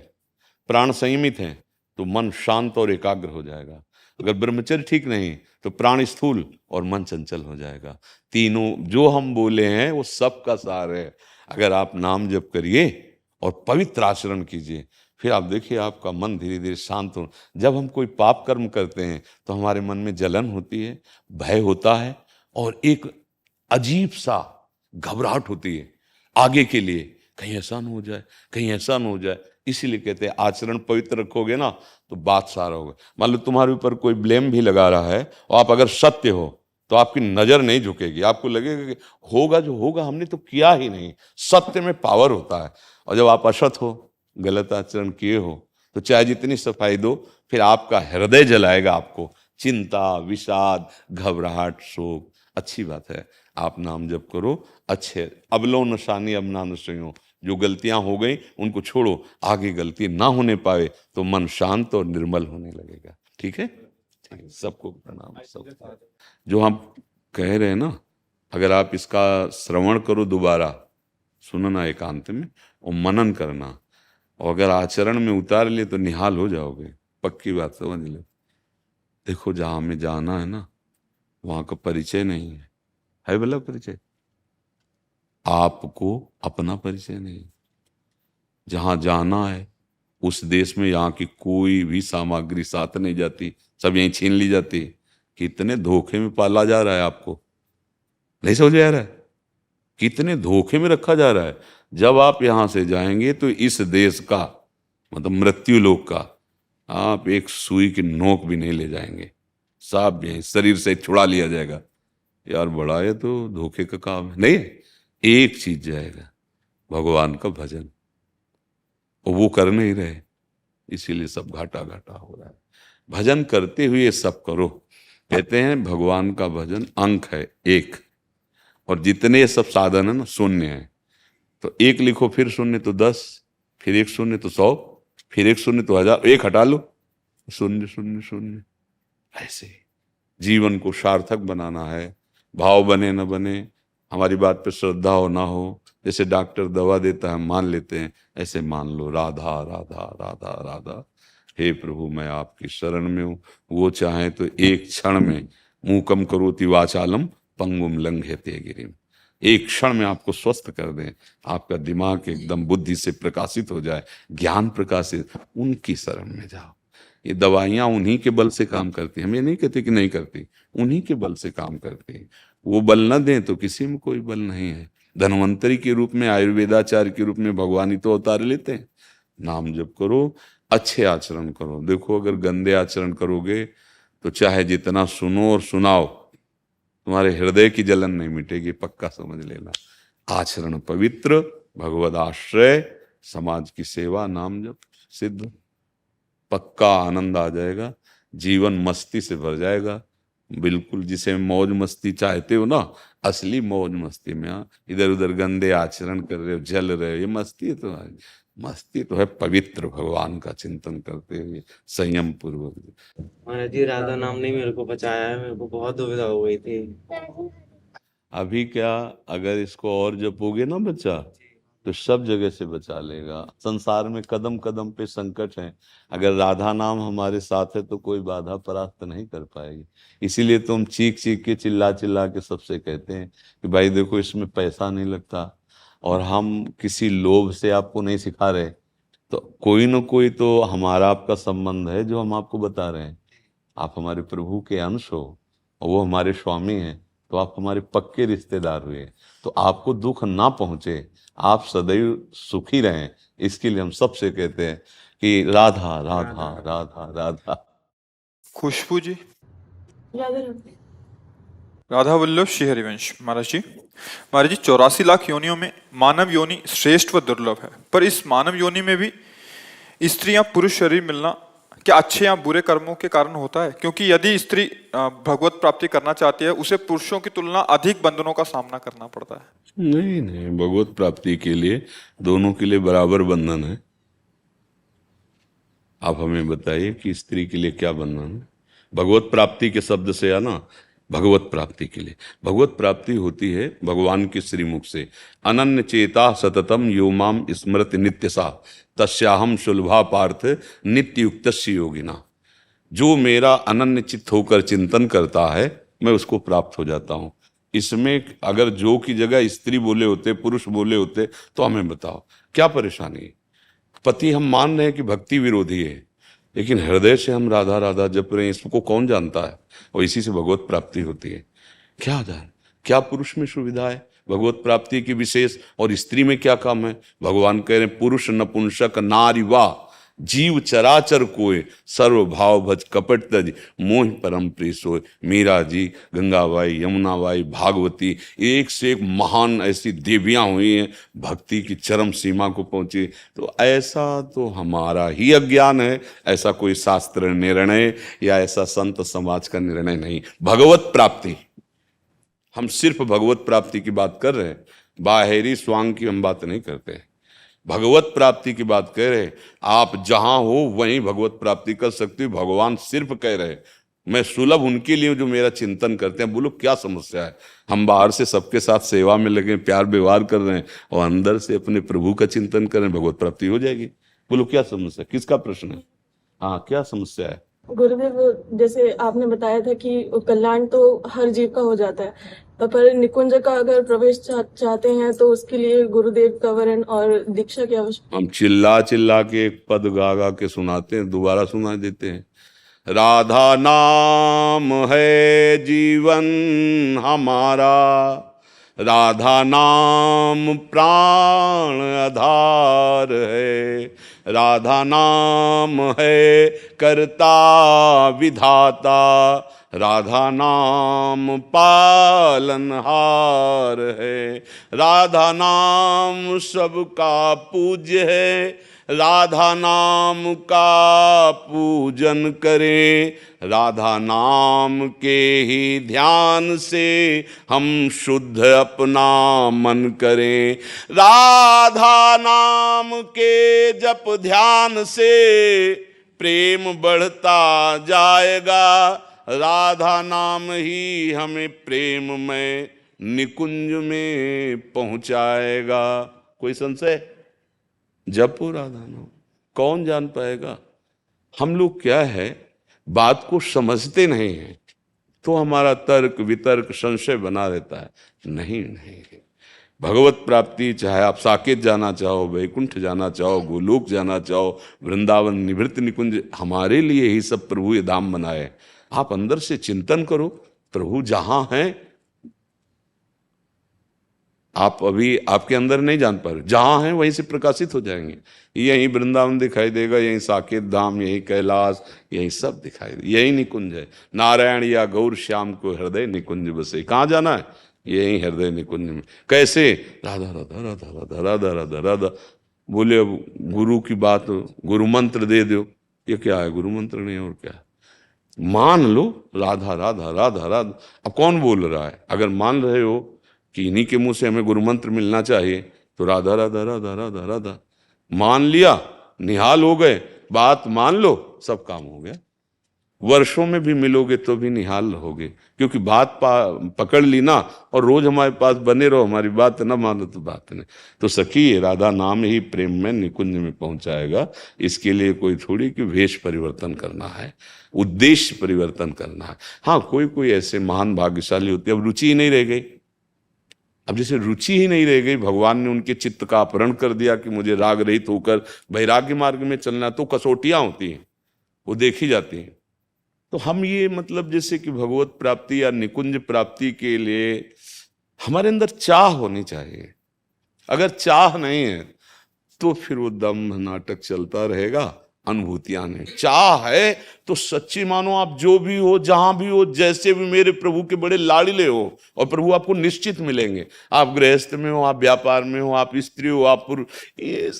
प्राण संयमित है, तो मन शांत और एकाग्र हो जाएगा। अगर ब्रह्मचर्य ठीक नहीं तो प्राण स्थूल और मन चंचल हो जाएगा। तीनों जो हम बोले हैं वो सबका सार है। अगर आप नाम जप करिए और पवित्र आचरण कीजिए, फिर आप देखिए आपका मन धीरे धीरे शांत हो। जब हम कोई पाप कर्म करते हैं तो हमारे मन में जलन होती है, भय होता है और एक अजीब सा घबराहट होती है आगे के लिए, कहीं ऐसा न हो जाए, कहीं ऐसा न हो जाए। इसीलिए कहते हैं आचरण पवित्र रखोगे ना तो बात सारा होगा। मान लो तुम्हारे ऊपर कोई ब्लेम भी लगा रहा है और आप अगर सत्य हो तो आपकी नजर नहीं झुकेगी, आपको लगेगा कि होगा जो होगा, हमने तो किया ही नहीं। सत्य में पावर होता है। और जब आप असत हो, गलत आचरण किए हो, तो चाहे जितनी सफाई दो, फिर आपका हृदय जलाएगा आपको, चिंता, विषाद, घबराहट, शोक। अच्छी बात है, आप नाम जप करो। अच्छे अबलो नशानी अब ना नशयो, जो गलतियां हो गई उनको छोड़ो, आगे गलती ना होने पाए तो मन शांत और निर्मल होने लगेगा। ठीक है, ठीक है, सबको प्रणाम। सब जो हम कह रहे हैं ना, अगर आप इसका श्रवण करो, दोबारा सुनना एकांत में और मनन करना, और अगर आचरण में उतार लिए तो निहाल हो जाओगे। पक्की बात समझ लो। देखो, जहां हमें जाना है ना, वहां का परिचय नहीं है भला परिचय, आपको अपना परिचय नहीं। जहां जाना है उस देश में यहाँ की कोई भी सामग्री साथ नहीं जाती, सब यहीं छीन ली जाती। कितने धोखे में पाला जा रहा है, आपको नहीं समझ आ रहा है, कितने धोखे में रखा जा रहा है। जब आप यहां से जाएंगे तो इस देश का मतलब मृत्यु लोक का आप एक सुई की नोक भी नहीं ले जाएंगे, सब यहीं शरीर से छुड़ा लिया जाएगा। यार बड़ा है तो धोखे का काम है। नहीं, एक चीज जाएगा, भगवान का भजन, और वो कर नहीं रहे, इसीलिए सब घाटा घाटा हो रहा है। भजन करते हुए सब करो। कहते हैं भगवान का भजन अंक है एक, और जितने ये सब साधन है ना शून्य है। तो एक लिखो, फिर शून्य तो 10, फिर एक शून्य तो 100, फिर एक शून्य तो 1000, एक हटा लो, शून्य शून्य शून्य। ऐसे जीवन को सार्थक बनाना है। भाव बने न बने, हमारी बात पे श्रद्धा हो ना हो, जैसे डॉक्टर दवा देता है मान लेते हैं, ऐसे मान लो राधा राधा राधा राधा। हे प्रभु, मैं आपकी शरण में हूँ। वो चाहे तो एक क्षण में मूकम करोति वाचालम पंगुम लंघयते गिरिम, एक क्षण में आपको स्वस्थ कर दें, आपका दिमाग एकदम बुद्धि से प्रकाशित हो जाए, ज्ञान प्रकाशित। उनकी शरण में जाओ। ये दवाइयां उन्हीं के बल से काम करती हैं, हम ये नहीं कहते कि नहीं करती, उन्हीं के बल से काम करती हैं। वो बल न दें तो किसी में कोई बल नहीं है। धन्वंतरी के रूप में, आयुर्वेदाचार्य के रूप में भगवान ही तो अवतार लेते हैं। नाम जप करो, अच्छे आचरण करो। देखो, अगर गंदे आचरण करोगे तो चाहे जितना सुनो और सुनाओ, तुम्हारे हृदय की जलन नहीं मिटेगी, पक्का समझ लेना। आचरण पवित्र, भगवद आश्रय, समाज की सेवा, नाम जप, सिद्ध, पक्का आनंद आ जाएगा, जीवन मस्ती से भर जाएगा। बिल्कुल जिसे मौज मस्ती चाहते हो ना, असली मौज मस्ती में। इधर उधर गंदे आचरण कर रहे हो, जल रहे हो, ये मस्ती तो है। मस्ती तो है पवित्र भगवान का चिंतन करते हुए संयम पूर्वक। महाराज जी, राधा नाम नहीं मेरे को बचाया है, मेरे को बहुत दुविधा हो गई थी। अभी क्या, अगर इसको और जपोगे ना बच्चा, तो सब जगह से बचा लेगा। संसार में कदम कदम पे संकट है, अगर राधा नाम हमारे साथ है तो कोई बाधा परास्त नहीं कर पाएगी। इसीलिए तुम चीख चीख के, चिल्ला चिल्ला के सबसे कहते हैं कि भाई देखो, इसमें पैसा नहीं लगता, और हम किसी लोभ से आपको नहीं सिखा रहे। तो कोई ना कोई तो हमारा आपका संबंध है जो हम आपको बता रहे हैं। आप हमारे प्रभु के अंश हो और वो हमारे स्वामी हैं, तो आप हमारे पक्के रिश्तेदार हुए। तो आपको दुख ना पहुंचे, आप सदैव सुखी रहें, इसके लिए हम सबसे कहते हैं कि राधा राधा राधा राधा। खुशबू जी। राधा राधा। राधा वल्लभ श्री हरिवंश। महाराज जी, महाराज जी, 84 लाख योनियों में मानव योनि श्रेष्ठ व दुर्लभ है, पर इस मानव योनि में भी स्त्री या पुरुष शरीर मिलना क्या अच्छे या बुरे कर्मों के कारण होता है? क्योंकि यदि स्त्री भगवत प्राप्ति करना चाहती है, उसे पुरुषों की तुलना अधिक बंधनों का सामना करना पड़ता है। नहीं नहीं, भगवत प्राप्ति के लिए दोनों के लिए बराबर बंधन है। आप हमें बताइए कि स्त्री के लिए क्या बंधन है? भगवत प्राप्ति के शब्द से आना, भगवत प्राप्ति के लिए भगवत प्राप्ति होती है भगवान के श्रीमुख से। अनन्य चेता सततम यो माम स्मृति नित्यसा तस्याहम सुलभा पार्थ नित्य युक्तस्य योगिना। जो मेरा अनन्य चित्त होकर चिंतन करता है, मैं उसको प्राप्त हो जाता हूँ। इसमें अगर जो की जगह स्त्री बोले होते, पुरुष बोले होते, तो हमें बताओ क्या परेशानी है? पति हम मान रहे हैं कि भक्ति विरोधी है, लेकिन हृदय से हम राधा राधा जप रहे हैं, इसको कौन जानता है? और इसी से भगवत प्राप्ति होती है। क्या जान, क्या पुरुष में सुविधा है भगवत प्राप्ति की विशेष, और स्त्री में क्या काम है? भगवान कह रहे हैं पुरुष नपुंसक नारी वा जीव चराचर कोय सर्व भाव भज कपट तज मोह परम प्रिय सोय। मीरा जी, गंगाबाई, यमुनाबाई, भागवती, एक से एक महान ऐसी देवियां हुई हैं, भक्ति की चरम सीमा को पहुंची। तो ऐसा तो हमारा ही अज्ञान है, ऐसा कोई शास्त्र निर्णय या ऐसा संत समाज का निर्णय नहीं। भगवत प्राप्ति, हम सिर्फ भगवत प्राप्ति की बात कर रहे हैं, बाहरी स्वांग की हम बात नहीं करते हैं। भगवत प्राप्ति की बात कह रहे, आप जहां हो वहीं भगवत प्राप्ति कर सकते हो। भगवान सिर्फ कह रहे मैं सुलभ उनके लिए जो मेरा चिंतन करते हैं। बोलो क्या समस्या है? हम बाहर से सबके साथ सेवा में लगे, प्यार व्यवहार कर रहे हैं, और अंदर से अपने प्रभु का चिंतन कर रहे हैं, भगवत प्राप्ति हो जाएगी। बोलो क्या समस्या, किसका प्रश्न है? हाँ, क्या समस्या है? गुरुदेव, जैसे आपने बताया था कि कल्याण तो हर जीव का हो जाता है, पर निकुंज का अगर प्रवेश चाहते हैं तो उसके लिए गुरुदेव का वरण और दीक्षा की आवश्यकता। हम चिल्ला चिल्ला के एक पद गा गा के सुनाते हैं, दोबारा सुना देते हैं। राधा नाम है जीवन हमारा, राधा नाम प्राण आधार है, राधा नाम है कर्ता विधाता, राधा नाम पालनहार है, राधा नाम सबका पूज्य है, राधा नाम का पूजन करें, राधा नाम के ही ध्यान से हम शुद्ध अपना मन करें, राधा नाम के जप ध्यान से प्रेम बढ़ता जाएगा, राधा नाम ही हमें प्रेम में निकुंज में पहुंचाएगा। कोई संशय? जपो राधा नाम, कौन जान पाएगा? हम लोग क्या है, बात को समझते नहीं हैं, तो हमारा तर्क वितर्क संशय बना रहता है। नहीं नहीं, भगवत प्राप्ति चाहे आप साकेत जाना चाहो, वैकुंठ जाना चाहो, गोलोक जाना चाहो, वृंदावन निवृत्त निकुंज, हमारे लिए ही सब प्रभु ये धाम बनाए। आप अंदर से चिंतन करो, प्रभु जहां हैं आप अभी आपके अंदर नहीं जान पा रहे, जहां हैं वहीं से प्रकाशित हो जाएंगे। यहीं वृंदावन दिखाई देगा, यहीं साकेत धाम, यहीं कैलाश, यहीं सब दिखाई दे, यही निकुंज है। नारायण या गौर श्याम को हृदय निकुंज बसे। कहाँ जाना है? यही हृदय निकुंज में। कैसे? राधा राधा राधा राधा राधा राधा राधा। बोले अब गुरु की बात, गुरु मंत्र दे दो। ये क्या है? गुरु मंत्र नहीं और क्या है? मान लो राधा राधा राधा राधा। अब कौन बोल रहा है? अगर मान रहे हो कि इन्हीं के मुंह से हमें गुरु मंत्र मिलना चाहिए, तो राधा राधा राधा राधा राधा मान लिया, निहाल हो गए। बात मान लो, सब काम हो गया। वर्षों में भी मिलोगे तो भी निहाल रहोगे, क्योंकि बात पकड़ ली ना, और रोज हमारे पास बने रहो, हमारी बात ना मानो तो बात नहीं। तो सखी, राधा नाम ही प्रेम में निकुंज में पहुंचाएगा। इसके लिए कोई थोड़ी कि वेश परिवर्तन करना है, उद्देश्य परिवर्तन करना है। हाँ, कोई कोई ऐसे महान भाग्यशाली होते, अब रुचि ही नहीं रह गई। अब जैसे रुचि ही नहीं रह गई, भगवान ने उनके चित्त का अपहरण कर दिया कि मुझे राग रहित होकर वैराग्य मार्ग में चलना, तो कसौटियां होती हैं, वो देखी जाती हैं। तो हम ये मतलब जैसे कि भगवत प्राप्ति या निकुंज प्राप्ति के लिए हमारे अंदर चाह होनी चाहिए। अगर चाह नहीं है तो फिर वो दम्भ नाटक चलता रहेगा, अनुभूतियां नहीं। चाह है तो सच्ची मानो, आप जो भी हो, जहां भी हो, जैसे भी मेरे प्रभु के बड़े लाड़िले हो, और प्रभु आपको निश्चित मिलेंगे। आप गृहस्थ में हो, आप व्यापार में हो, आप स्त्री हो, आप पुरुष, ये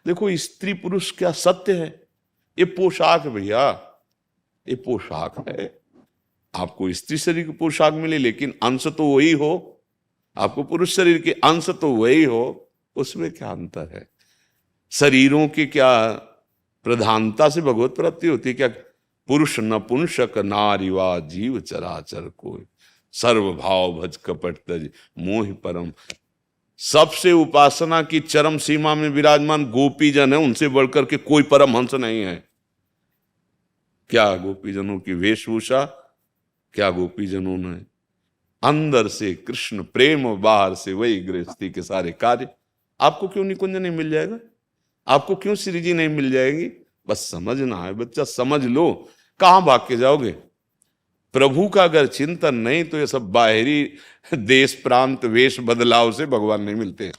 देखो स्त्री पुरुष क्या सत्य है, ये पोशाक है भैया, ये पोशाक है। आपको स्त्री शरीर की पोशाक मिले, लेकिन अंश तो वही हो, आपको पुरुष शरीर के अंश तो वही हो, उसमें क्या अंतर है? शरीरों की क्या प्रधानता से भगवत प्राप्ति होती है क्या? पुरुष नपुंसक नारी वा जीव चराचर कोई, सर्व भाव भज कपट तज मोहि परम। सबसे उपासना की चरम सीमा में विराजमान गोपी जन है, उनसे बढ़कर के कोई परमहंस नहीं है। क्या गोपीजनों की वेशभूषा, क्या गोपीजनों ने अंदर से कृष्ण प्रेम और बाहर से वही गृहस्थी के सारे कार्य। आपको क्यों निकुंज नहीं मिल जाएगा? आपको क्यों श्री जी नहीं मिल जाएगी? बस समझना है बच्चा, समझ लो। कहां भाग के जाओगे? प्रभु का अगर चिंतन नहीं तो ये सब बाहरी देश प्रांत वेश बदलाव से भगवान नहीं मिलते।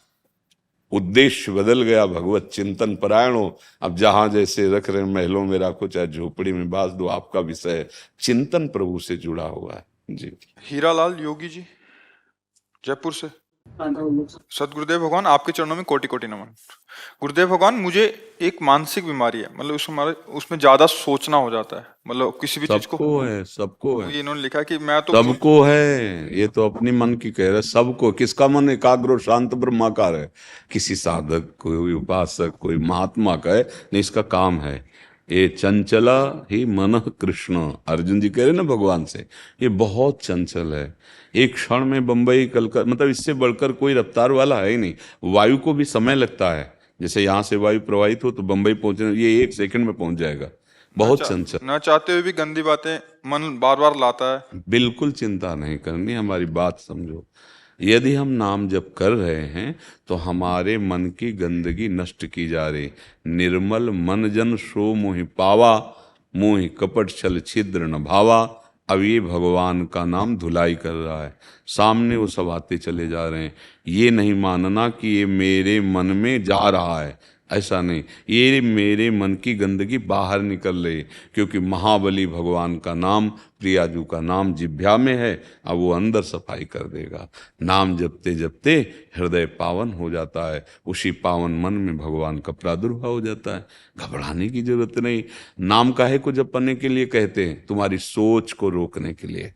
उद्देश्य बदल गया, भगवत चिंतन परायण हो। अब जहां जैसे रख रहे महलों में रखो, चाहे झोपड़ी में बांध दो, आपका विषय चिंतन प्रभु से जुड़ा हुआ है जी। हीरालाल योगी जी जयपुर से। सदगुरुदेव भगवान, आपके चरणों में कोटि कोटि नमन। गुरुदेव भगवान, मुझे एक मानसिक बीमारी है, मतलब उसमें ज्यादा सोचना हो जाता है, मतलब किसी भी चीज को। सबको है। ये इन्होंने लिखा कि मैं तो सबको है, ये तो अपनी मन की कह रहे सबको। किसका मन एकाग्र और शांत ब्रह्माकार है? किसी साधक, कोई उपासक, कोई महात्मा का है नहीं, इसका काम है। ये चंचला ही मन कृष्ण, अर्जुन जी कह रहे ना भगवान से, ये बहुत चंचल है। एक क्षण में बंबई कलकत्ता, मतलब इससे बढ़कर कोई रफ्तार वाला है ही नहीं। वायु को भी समय लगता है, जैसे यहाँ से वायु प्रवाहित हो तो बंबई पहुंचने, ये 1 सेकंड में पहुंच जाएगा। बहुत चंचल, न चाहते हुए भी गंदी बातें मन बार बार लाता है। बिल्कुल चिंता नहीं करनी, हमारी बात समझो। यदि हम नाम जप कर रहे हैं तो हमारे मन की गंदगी नष्ट की जा रही। निर्मल मन जन सो मोहि पावा, मोहि कपट छल छिद्र न भावा। अब ये भगवान का नाम धुलाई कर रहा है, सामने वो सब आते चले जा रहे हैं। ये नहीं मानना कि ये मेरे मन में जा रहा है, ऐसा नहीं, ये मेरे मन की गंदगी बाहर निकल रही, क्योंकि महाबली भगवान का नाम, प्रियाजू का नाम जिह्वा में है। अब वो अंदर सफाई कर देगा। नाम जपते जपते हृदय पावन हो जाता है, उसी पावन मन में भगवान का प्रादुर्भाव हो जाता है। घबराने की जरूरत नहीं। नाम काहे को जपने के लिए कहते हैं? तुम्हारी सोच को रोकने के लिए।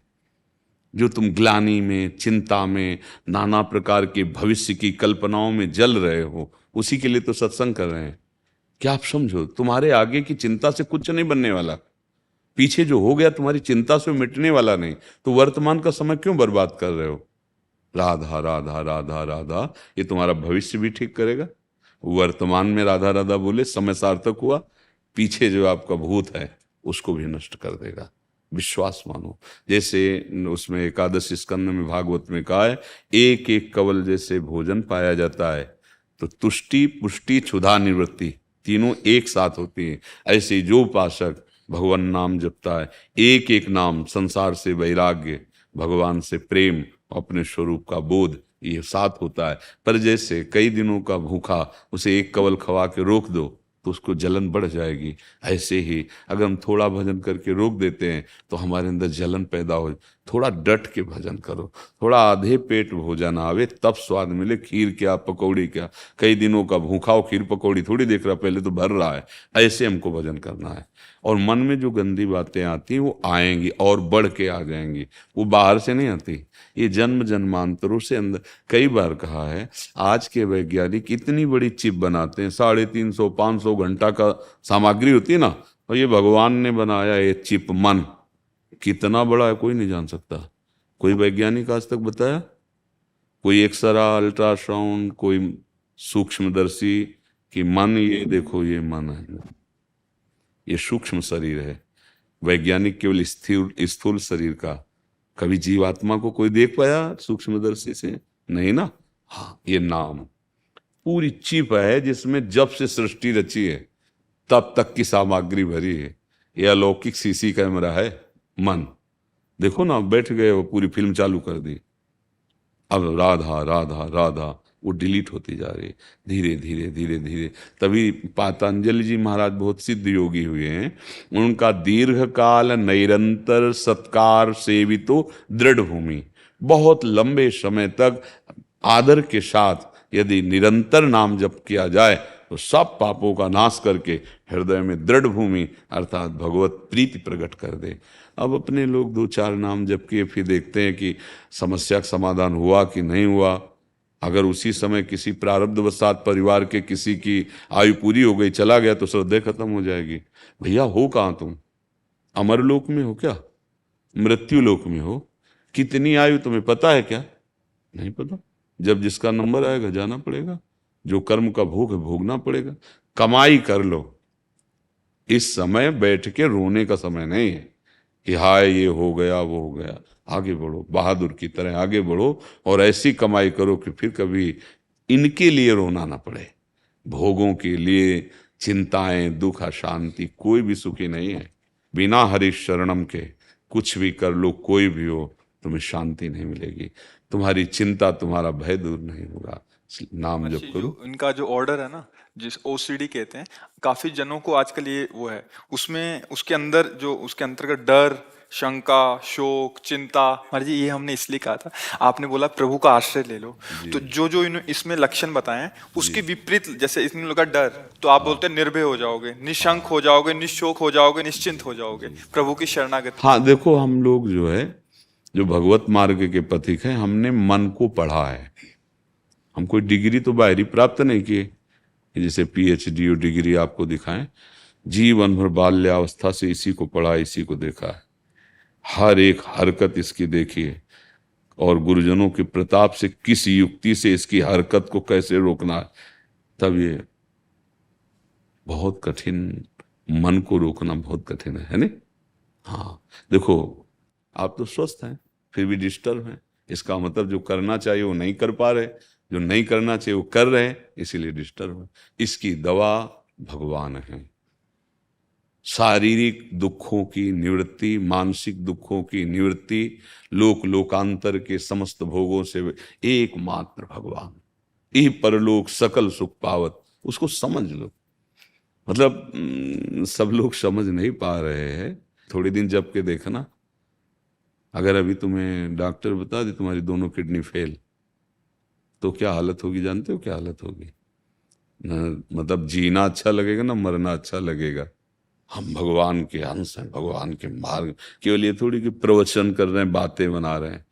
जो तुम ग्लानि में, चिंता में, नाना प्रकार के भविष्य की कल्पनाओं में जल रहे हो, उसी के लिए तो सत्संग कर रहे हैं। क्या आप समझो, तुम्हारे आगे की चिंता से कुछ नहीं बनने वाला। पीछे जो हो गया तुम्हारी चिंता से मिटने वाला नहीं, तो वर्तमान का समय क्यों बर्बाद कर रहे हो? राधा राधा राधा राधा, ये तुम्हारा भविष्य भी ठीक करेगा। वर्तमान में राधा राधा बोले समय सार्थक हुआ, पीछे जो आपका भूत है उसको भी नष्ट कर देगा। विश्वास मानो। जैसे उसमें एकादश स्कंद में भागवत में कहा है, एक एक कवल जैसे भोजन पाया जाता है, तो तुष्टि पुष्टि क्षुधा निवृत्ति तीनों एक साथ होती है। ऐसे जो उपासक भगवान नाम जपता है, एक एक नाम, संसार से वैराग्य, भगवान से प्रेम, अपने स्वरूप का बोध, ये साथ होता है। पर जैसे कई दिनों का भूखा, उसे एक कवल खवा के रोक दो तो उसको जलन बढ़ जाएगी। ऐसे ही अगर हम थोड़ा भजन करके रोक देते हैं तो हमारे अंदर जलन पैदा हो। थोड़ा डट के भजन करो, थोड़ा आधे पेट भोजन आवे तब स्वाद मिले। खीर क्या, पकौड़ी क्या, कई दिनों का भूखा हो खीर पकौड़ी थोड़ी देख रहा, पहले तो भर रहा है। ऐसे हमको भजन करना है। और मन में जो गंदी बातें आती हैं वो आएंगी और बढ़ के आ जाएंगी, वो बाहर से नहीं आती, ये जन्म जन्मांतरों से अंदर। कई बार कहा है, आज के वैज्ञानिक इतनी बड़ी चिप बनाते हैं, 350-500 घंटा का सामग्री होती है ना, और ये भगवान ने बनाया ये चिप मन, कितना बड़ा है कोई नहीं जान सकता। कोई वैज्ञानिक आज तक बताया? कोई एक्सरा, अल्ट्रासाउंड, कोई सूक्ष्मदर्शी कि मन, ये देखो ये मन है, ये सूक्ष्म शरीर है। वैज्ञानिक केवल स्थूल शरीर का, कभी जीवात्मा को कोई देख पाया सूक्ष्मदर्शी से? नहीं ना। हाँ, ये नाम पूरी चिप है जिसमें जब से सृष्टि रची है तब तक की सामग्री भरी है। ये अलौकिक सीसी कैमरा है मन। देखो ना, बैठ गए वो, पूरी फिल्म चालू कर दी। अब राधा राधा राधा, वो डिलीट होती जा रही है धीरे धीरे धीरे धीरे। तभी पातंजलि जी महाराज बहुत सिद्ध योगी हुए हैं, उनका दीर्घ काल निरंतर सत्कार सेवितो दृढ़ भूमि, बहुत लंबे समय तक आदर के साथ यदि निरंतर नाम जप किया जाए तो सब पापों का नाश करके हृदय में दृढ़ भूमि अर्थात भगवत प्रीति प्रकट कर दे। अब अपने लोग 2-4 नाम जप किए, फिर देखते हैं कि समस्या का समाधान हुआ कि नहीं हुआ। अगर उसी समय किसी प्रारब्धवशात परिवार के किसी की आयु पूरी हो गई, चला गया, तो श्रद्धे खत्म हो जाएगी। भैया हो कहाँ तुम? अमरलोक में हो क्या? मृत्यु लोक में हो? कितनी आयु तुम्हें पता है क्या? नहीं पता। जब जिसका नंबर आएगा जाना पड़ेगा, जो कर्म का भोग है भोगना पड़ेगा। कमाई कर लो, इस समय बैठ के रोने का समय नहीं है कि हाय ये हो गया वो हो गया। आगे बढ़ो, बहादुर की तरह आगे बढ़ो और ऐसी कमाई करो कि फिर कभी इनके लिए रोना ना पड़े। भोगों के लिए चिंताएं, दुख, अशांति, कोई भी सुखी नहीं है। बिना हरीश शरणम के कुछ भी कर लो, कोई भी हो, तुम्हें शांति नहीं मिलेगी। तुम्हारी चिंता, तुम्हारा भय दूर नहीं होगा। नाम जप करो। इनका जो ऑर्डर है ना, जिस ओसीडी कहते हैं, काफी जनों को आजकल ये वो है, उसमें उसके अंदर जो उसके अंतर्गत डर, शंका, शोक, चिंता, महाराज जी ये हमने इसलिए कहा था, आपने बोला प्रभु का आश्रय ले लो, तो जो जो इसमें लक्षण बताए हैं उसके विपरीत, जैसे इसमें लगा डर, तो आप बोलते हैं निर्भय हो जाओगे, निशंक हो जाओगे, निशोक हो जाओगे, निश्चिंत हो जाओगे, प्रभु की शरणागति। हाँ देखो, हम लोग जो है जो भगवत मार्ग के पथिक हैं, हमने मन को पढ़ा है। हम कोई डिग्री तो बाहरी प्राप्त नहीं किए, जैसे पीएचडी और डिग्री आपको दिखाएं। जीवन भर बाल्यावस्था से इसी को पढ़ा, इसी को देखा है, हर एक हरकत इसकी देखी है, और गुरुजनों के प्रताप से किस युक्ति से इसकी हरकत को कैसे रोकना है। तब ये बहुत कठिन, मन को रोकना बहुत कठिन है नहीं? हाँ देखो, आप तो स्वस्थ हैं फिर भी डिस्टर्ब हैं, इसका मतलब जो करना चाहिए वो नहीं कर पा रहे, जो नहीं करना चाहिए वो कर रहे हैं, इसीलिए डिस्टर्ब है। इसकी दवा भगवान है। शारीरिक दुखों की निवृत्ति, मानसिक दुखों की निवृत्ति, लोक लोकांतर के समस्त भोगों से एकमात्र भगवान, यही परलोक सकल सुख पावत, उसको समझ लो। मतलब सब लोग समझ नहीं पा रहे हैं। थोड़े दिन जब के देखना, अगर अभी तुम्हें डॉक्टर बता दे तुम्हारी दोनों किडनी फेल, तो क्या हालत होगी? जानते हो क्या हालत होगी? मतलब जीना अच्छा लगेगा ना मरना अच्छा लगेगा। हम भगवान के अंश हैं, भगवान के मार्ग, केवल ये थोड़ी कि प्रवचन कर रहे हैं, बातें बना रहे हैं।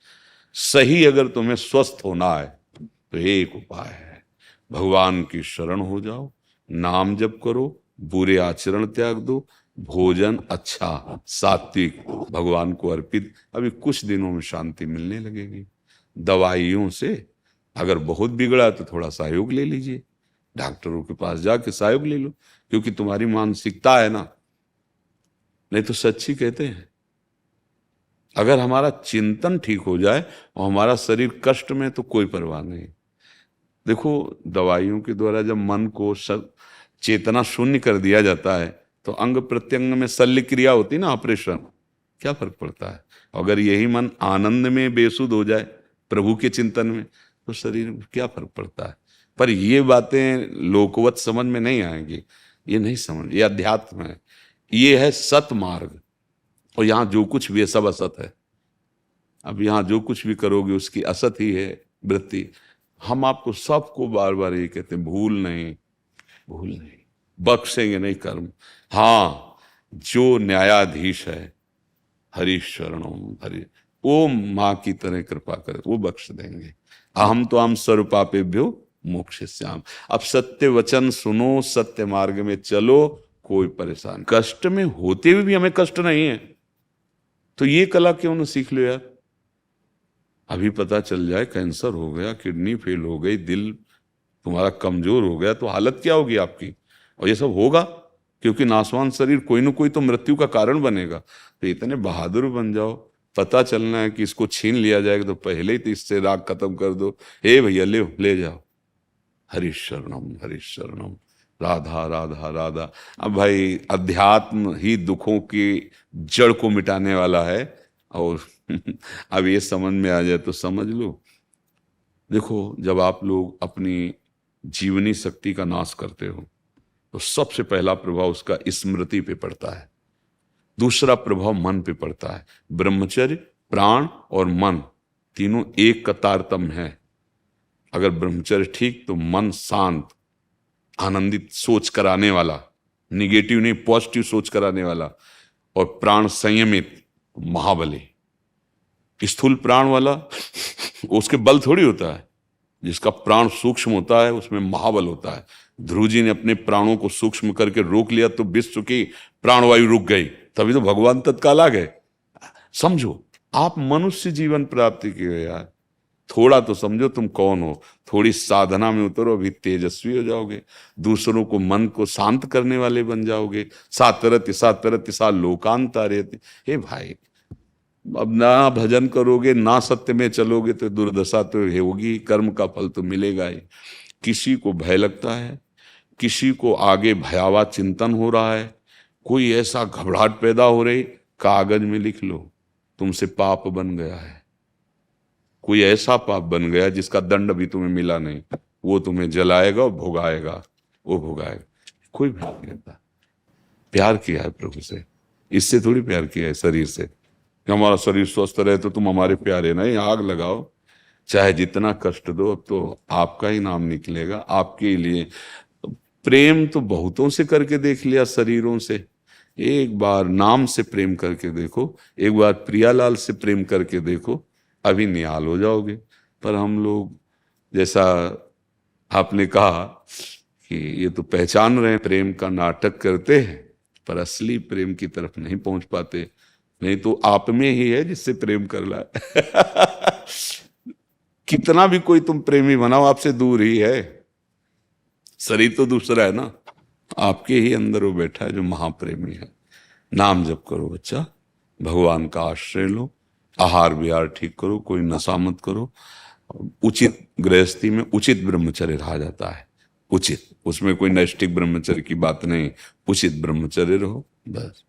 सही अगर तुम्हें स्वस्थ होना है तो एक उपाय है, भगवान की शरण हो जाओ, नाम जप करो, बुरे आचरण त्याग दो, भोजन अच्छा सात्विक भगवान को अर्पित। अभी कुछ दिनों में शांति मिलने लगेगी। दवाइयों से अगर बहुत बिगड़ा तो थोड़ा सहयोग ले लीजिए, डॉक्टरों के पास जाके सहयोग ले लो, क्योंकि तुम्हारी मानसिकता है ना। नहीं तो सच्ची कहते हैं, अगर हमारा चिंतन ठीक हो जाए और हमारा शरीर कष्ट में, तो कोई परवाह नहीं। देखो, दवाइयों के द्वारा जब मन को चेतना शून्य कर दिया जाता है तो अंग प्रत्यंग में शल्य क्रिया होती ना, ऑपरेशन, क्या फर्क पड़ता है? अगर यही मन आनंद में बेसुध हो जाए प्रभु के चिंतन में, तो शरीर में क्या फर्क पड़ता है? पर ये बातें लोकवत समझ में नहीं आएंगी, ये नहीं समझ, ये अध्यात्म है, ये है सत मार्ग। और यहाँ जो कुछ भी है सब असत है। अब यहाँ जो कुछ भी करोगे उसकी असत ही है वृत्ति। हम आपको सबको बार बार ये कहते हैं, भूल नहीं, भूल नहीं, बख्शेंगे नहीं कर्म। हाँ, जो न्यायाधीश है, हरीश शरणम हरि, वो माँ की तरह कृपा करे, वो बख्श देंगे। अहम तो हम सर्वपापेभ्यो मोक्षयिष्यामि। अब सत्य वचन सुनो, सत्य मार्ग में चलो, कोई परेशान, कष्ट में होते हुए भी हमें कष्ट नहीं है, तो ये कला क्यों ना सीख लो यार। अभी पता चल जाए कैंसर हो गया, किडनी फेल हो गई, दिल तुम्हारा कमजोर हो गया, तो हालत क्या होगी आपकी? और ये सब होगा क्योंकि नासवान शरीर कोई ना कोई तो मृत्यु का कारण बनेगा। तो इतने बहादुर बन जाओ, पता चलना है कि इसको छीन लिया जाएगा तो पहले ही तो इससे राग खत्म कर दो। हे भैया ले जाओ, हरीश शरणम, राधा राधा राधा। अब भाई अध्यात्म ही दुखों की जड़ को मिटाने वाला है। और अब ये समझ में आ जाए तो समझ लो, देखो, जब आप लोग अपनी जीवनी शक्ति का नाश करते हो तो सबसे पहला प्रभाव उसका स्मृति पे पड़ता है, दूसरा प्रभाव मन पे पड़ता है। ब्रह्मचर्य, प्राण और मन तीनों एक का तारतम्य है। अगर ब्रह्मचर्य ठीक तो मन शांत, आनंदित, सोच कराने वाला, निगेटिव नहीं पॉजिटिव सोच कराने वाला, और प्राण संयमित, महाबली। स्थूल प्राण वाला उसके बल थोड़ी होता है, जिसका प्राण सूक्ष्म होता है उसमें महाबल होता है। ध्रुव जी ने अपने प्राणों को सूक्ष्म करके रोक लिया तो विश्व की प्राणवायु रुक गई, तभी तो भगवान तत्काल आ गए। समझो, आप मनुष्य जीवन प्राप्ति की हो यार, थोड़ा तो समझो तुम कौन हो, थोड़ी साधना में उतरो, अभी तेजस्वी हो जाओगे, दूसरों को मन को शांत करने वाले बन जाओगे। सातरति सातरति सा लोकांतारेति। हे भाई, अब ना भजन करोगे ना सत्य में चलोगे तो दुर्दशा तो होगी, कर्म का फल तो मिलेगा ही। किसी को भय लगता है, किसी को आगे भयावह चिंतन हो रहा है, कोई ऐसा घबराहट पैदा हो रही, कागज में लिख लो तुमसे पाप बन गया है। कोई ऐसा पाप बन गया जिसका दंड अभी तुम्हें मिला नहीं, वो तुम्हें जलाएगा और भोगाएगा, वो भोगाएगा। कोई भय नहीं करता। प्यार किया है प्रभु से, इससे थोड़ी प्यार किया है शरीर से कि हमारा शरीर स्वस्थ रहे तो तुम हमारे प्यारे। नहीं, आग लगाओ, चाहे जितना कष्ट दो, अब तो आपका ही नाम निकलेगा, आपके लिए। प्रेम तो बहुतों से करके देख लिया, शरीरों से। एक बार नाम से प्रेम करके देखो, एक बार प्रियालाल से प्रेम करके देखो, अभी निहाल हो जाओगे। पर हम लोग, जैसा आपने कहा कि ये तो पहचान रहे हैं, प्रेम का नाटक करते हैं, पर असली प्रेम की तरफ नहीं पहुंच पाते। नहीं तो आप में ही है जिससे प्रेम कर रहा है। कितना भी कोई तुम प्रेमी बनाओ, आपसे दूर ही है। शरीर तो दूसरा है ना, आपके ही अंदर वो बैठा है जो महाप्रेमी है। नाम जप करो बच्चा, भगवान का आश्रय लो, आहार विहार ठीक करो, कोई नशा मत करो, उचित गृहस्थी में उचित ब्रह्मचर्य रहा जाता है। उचित, उसमें कोई नैष्ठिक ब्रह्मचर्य की बात नहीं, उचित ब्रह्मचर्य रहो बस।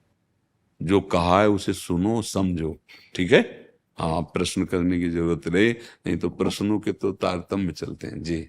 जो कहा है उसे सुनो, समझो, ठीक है। हाँ, प्रश्न करने की जरूरत नहीं तो प्रश्नों के तो तारतम्य चलते हैं जी।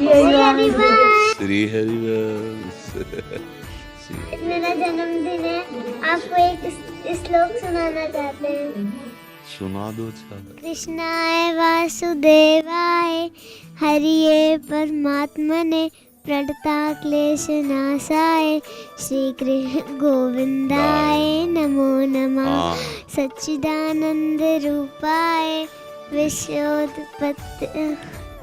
श्री हरिवंश। मेरा जन्मदिन है, आपको एक श्लोक सुनाना चाहते हैं। सुना दो छात्र। कृष्णाय वासुदेवाय हरिये परमात्मने प्रणताक्लेशनाशाय श्री कृष्ण गोविंदाय नमो नमः। हाँ। सच्चिदानंद रूपाय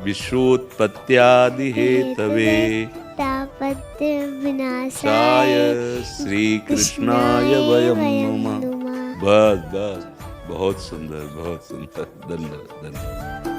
विश्वोत्पत्त्यादि हेतवे तापत्य विनाशाय साय श्री कृष्णाय वयं नमः। बस बस, बहुत सुंदर, बहुत सुंदर। धन्यवाद, धन्यवाद।